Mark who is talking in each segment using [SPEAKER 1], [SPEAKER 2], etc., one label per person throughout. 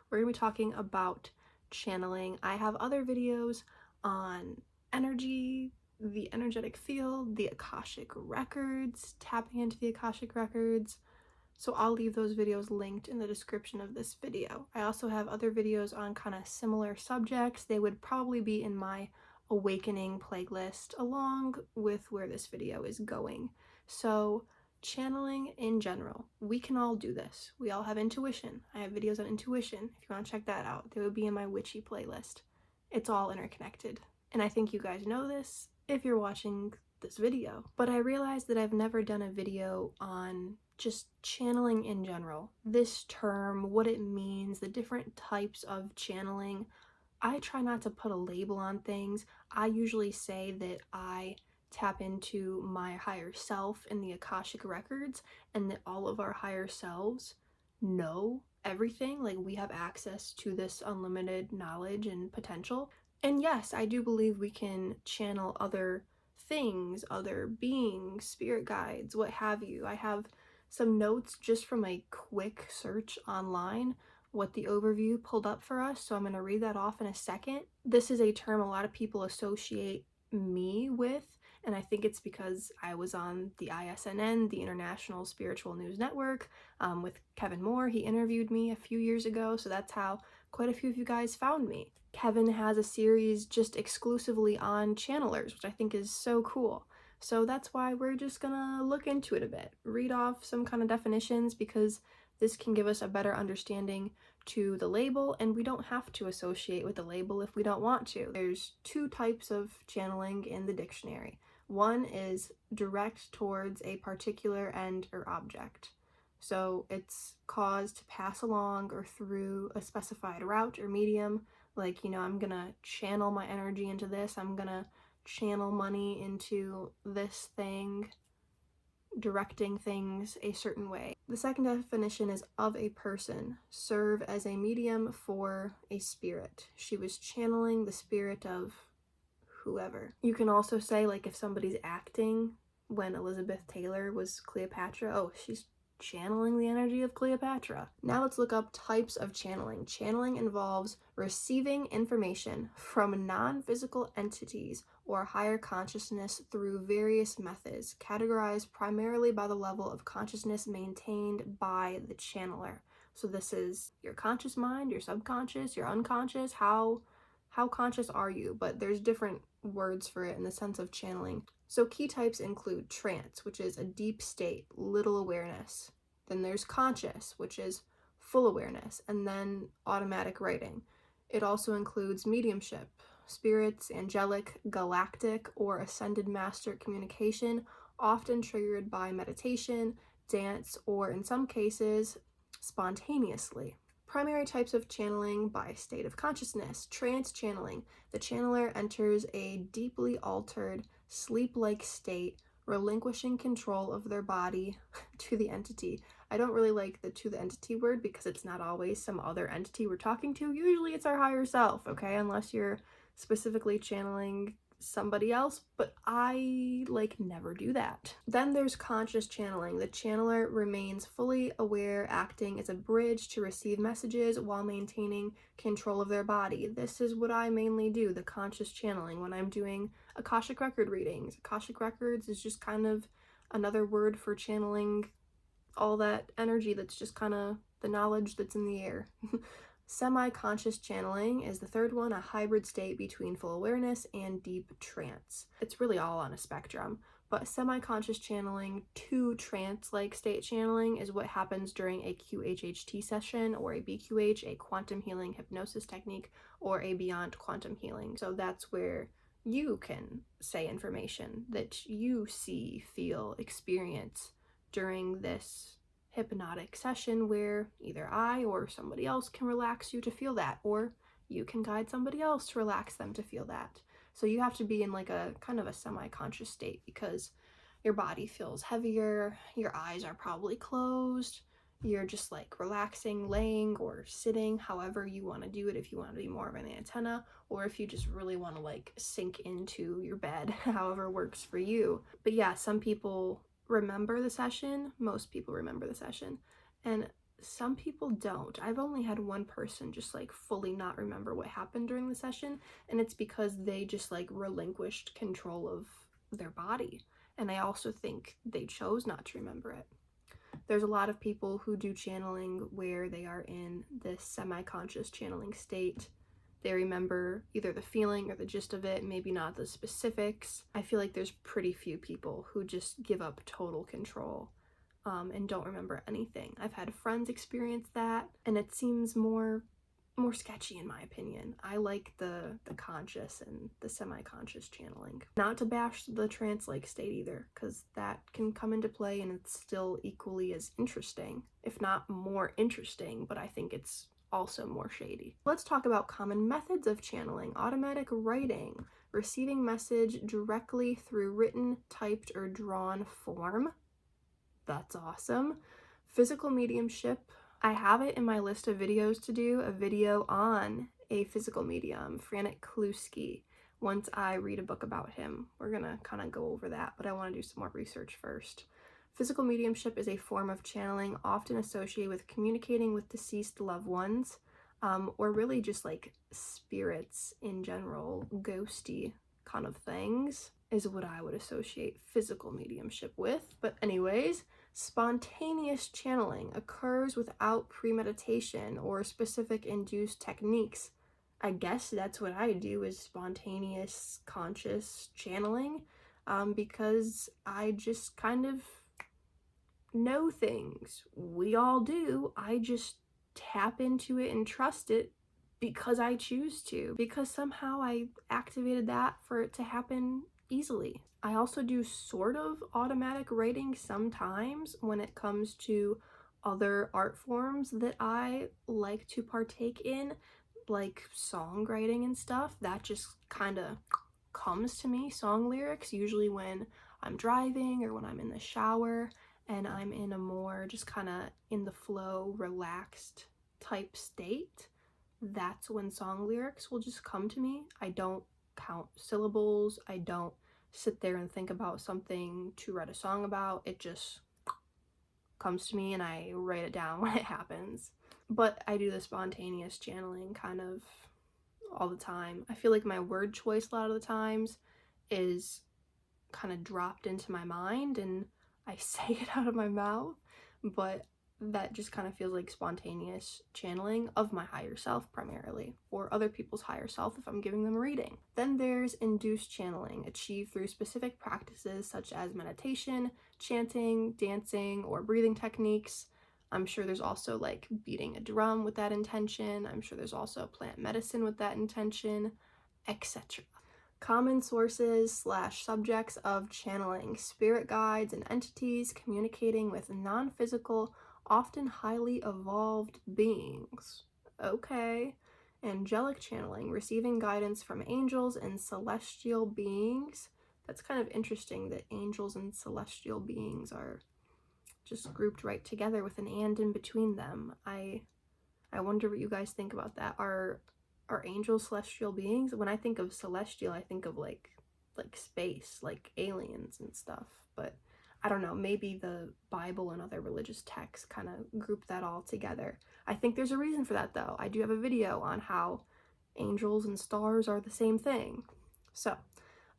[SPEAKER 1] we're going to be talking about channeling. I have other videos on energy, the energetic field, the Akashic records, tapping into the Akashic records. So I'll leave those videos linked in the description of this video. I also have other videos on kind of similar subjects. They would probably be in my awakening playlist along with where this video is going. So channeling in general, we can all do this. We all have intuition. I have videos on intuition. If you want to check that out, they would be in my witchy playlist. It's all interconnected. And I think you guys know this if you're watching this video. But I realized that I've never done a video on just channeling in general. This term, what it means, the different types of channeling. I try not to put a label on things. I usually say that I tap into my higher self in the Akashic records, and that all of our higher selves know everything. Like, we have access to this unlimited knowledge and potential. And yes, I do believe we can channel other things, other beings, spirit guides, what have you. I have some notes just from a quick search online what the overview pulled up for us, so I'm going to read that off in a second. This is a term a lot of people associate me with, and I think it's because I was on the ISNN, the International Spiritual News Network, with Kevin Moore. He interviewed me a few years ago, so that's how quite a few of you guys found me. Kevin has a series just exclusively on channelers, which I think is so cool. So that's why we're just gonna look into it a bit, read off some kind of definitions, because this can give us a better understanding to the label, and we don't have to associate with the label if we don't want to. There's two types of channeling in the dictionary. One is direct towards a particular end or object. So it's caused to pass along or through a specified route or medium. Like, I'm gonna channel my energy into this, I'm gonna channel money into this thing, directing things a certain way. The second definition is of a person, serve as a medium for a spirit. She was channeling the spirit of whoever. You can also say, like, if somebody's acting, when Elizabeth Taylor was Cleopatra, oh, she's channeling the energy of Cleopatra. Now let's look up types of channeling. Channeling involves receiving information from non-physical entities or higher consciousness through various methods, categorized primarily by the level of consciousness maintained by the channeler. So this is your conscious mind, your subconscious, your unconscious. How conscious are you? But there's different words for it in the sense of channeling. So key types include trance, which is a deep state, little awareness. Then there's conscious, which is full awareness, and then automatic writing. It also includes mediumship, spirits, angelic, galactic, or ascended master communication, often triggered by meditation, dance, or in some cases, spontaneously. Primary types of channeling by state of consciousness. Trance channeling. The channeler enters a deeply altered, sleep-like state, relinquishing control of their body to the entity. I don't really like the "to the entity" word because it's not always some other entity we're talking to. Usually it's our higher self, okay? Unless you're specifically channeling somebody else, but I never do that. Then there's conscious channeling. The channeler remains fully aware, acting as a bridge to receive messages while maintaining control of their body. This is what I mainly do, the conscious channeling, when I'm doing Akashic record readings. Akashic records is just kind of another word for channeling all that energy that's just kind of the knowledge that's in the air. Semi-conscious channeling is the third one, a hybrid state between full awareness and deep trance. It's really all on a spectrum, but semi-conscious channeling to trance-like state channeling is what happens during a qhht session or a BQH, a quantum healing hypnosis technique, or a beyond quantum healing. So that's where you can say information that you see, feel, experience during this hypnotic session, where either I or somebody else can relax you to feel that, or you can guide somebody else to relax them to feel that. So you have to be in like a kind of a semi-conscious state because your body feels heavier, your eyes are probably closed, you're just like relaxing, laying or sitting, however you want to do it, if you want to be more of an antenna, or if you just really want to like sink into your bed, however works for you. But yeah, some people remember the session, most people remember the session, and some people don't. I've only had one person just like fully not remember what happened during the session, and it's because they just like relinquished control of their body. And I also think they chose not to remember it. There's a lot of people who do channeling where they are in this semi-conscious channeling state. They remember either the feeling or the gist of it, maybe not the specifics. I feel like there's pretty few people who just give up total control and don't remember anything. I've had friends experience that, and it seems more sketchy in my opinion. I like the conscious and the semi-conscious channeling. Not to bash the trance-like state either, because that can come into play and it's still equally as interesting, if not more interesting, but I think it's also more shady. Let's talk about common methods of channeling. Automatic writing, receiving message directly through written, typed, or drawn form. That's awesome. Physical mediumship. I have it in my list of videos to do, a video on a physical medium, Franek Kluski. Once I read a book about him, we're gonna kind of go over that, but I want to do some more research first. Physical mediumship is a form of channeling often associated with communicating with deceased loved ones, or really just like spirits in general, ghosty kind of things is what I would associate physical mediumship with. But anyways, spontaneous channeling occurs without premeditation or specific induced techniques. I guess that's what I do, is spontaneous conscious channeling, because I just kind of know things. We all do. I just tap into it and trust it because I choose to, because somehow I activated that for it to happen easily. I also do sort of automatic writing sometimes when it comes to other art forms that I like to partake in, like songwriting and stuff. That just kind of comes to me, song lyrics, usually when I'm driving or when I'm in the shower and I'm in a more just kind of in the flow, relaxed type state. That's when song lyrics will just come to me. I don't count syllables. I don't sit there and think about something to write a song about. It just comes to me and I write it down when it happens. But I do the spontaneous channeling kind of all the time. I feel like my word choice a lot of the times is kind of dropped into my mind and I say it out of my mouth, but that just kind of feels like spontaneous channeling of my higher self primarily, or other people's higher self if I'm giving them a reading. Then there's induced channeling, achieved through specific practices such as meditation, chanting, dancing, or breathing techniques. I'm sure there's also like beating a drum with that intention. I'm sure there's also plant medicine with that intention, etc. Common sources / subjects of channeling: spirit guides and entities communicating with non-physical, often highly evolved beings. Okay. Angelic channeling, receiving guidance from angels and celestial beings. That's kind of interesting that angels and celestial beings are just grouped right together with an and in between them. I wonder what you guys think about that. Are angels celestial beings? When I think of celestial, I think of like space, like aliens and stuff. But I don't know, maybe the Bible and other religious texts kind of group that all together. I think there's a reason for that though. I do have a video on how angels and stars are the same thing. So,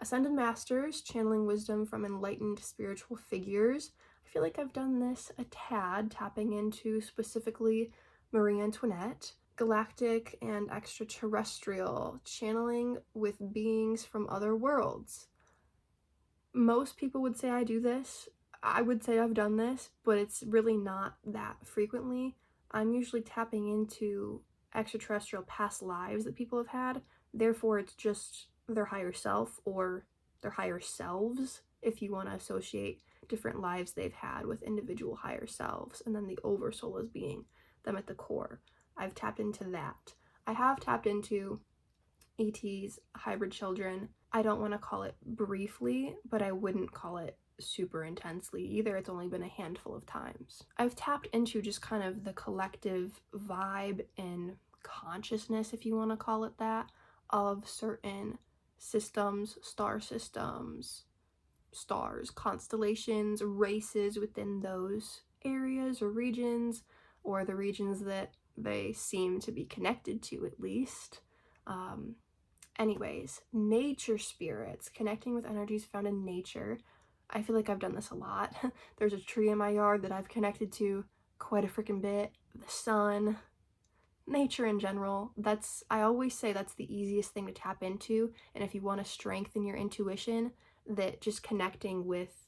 [SPEAKER 1] ascended masters, channeling wisdom from enlightened spiritual figures. I feel like I've done this a tad, tapping into specifically Marie Antoinette. Galactic and extraterrestrial, channeling with beings from other worlds. Most people would say I do this. I would say I've done this, but it's really not that frequently. I'm usually tapping into extraterrestrial past lives that people have had. Therefore, it's just their higher self or their higher selves, if you want to associate different lives they've had with individual higher selves, and then the oversoul as being them at the core. I've tapped into that. I have tapped into ET's hybrid children. I don't want to call it briefly, but I wouldn't call it super intensely either. It's only been a handful of times. I've tapped into just kind of the collective vibe and consciousness, if you want to call it that, of certain systems, stars, constellations, races within those areas or regions. or the regions that they seem to be connected to, at least. Anyways, nature spirits, connecting with energies found in nature. I feel like I've done this a lot. There's a tree in my yard that I've connected to quite a freaking bit. The sun, nature in general. I always say that's the easiest thing to tap into. And if you want to strengthen your intuition, that just connecting with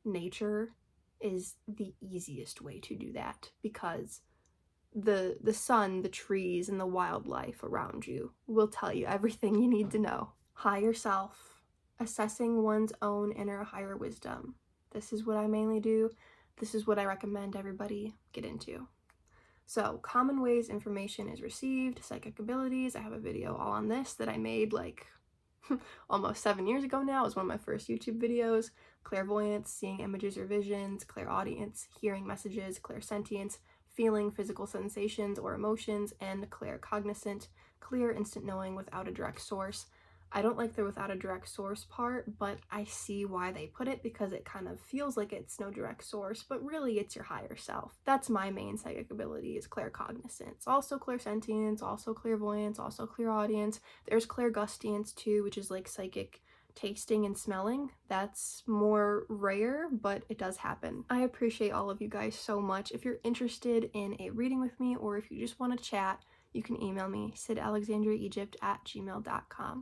[SPEAKER 1] nature is the easiest way to do that, because the sun, the trees, and the wildlife around you will tell you everything you need to know. Higher self, assessing one's own inner higher wisdom. This is what I mainly do. This is what I recommend everybody get into. So, common ways information is received, psychic abilities. I have a video all on this that I made like almost 7 years ago now. It was one of my first YouTube videos. Clairvoyance, seeing images or visions, clairaudience, hearing messages, clairsentience, feeling physical sensations or emotions, and claircognizant, clear instant knowing without a direct source. I don't like the without a direct source part, but I see why they put it, because it kind of feels like it's no direct source, but really it's your higher self. That's my main psychic ability, is claircognizance. Also clairsentience, also clairvoyance, also clairaudience. There's clairgustance too, which is like psychic tasting and smelling. That's more rare, but it does happen. I appreciate all of you guys so much. If you're interested in a reading with me, or if you just want to chat, you can email me, sydalexandriaegypt@gmail.com.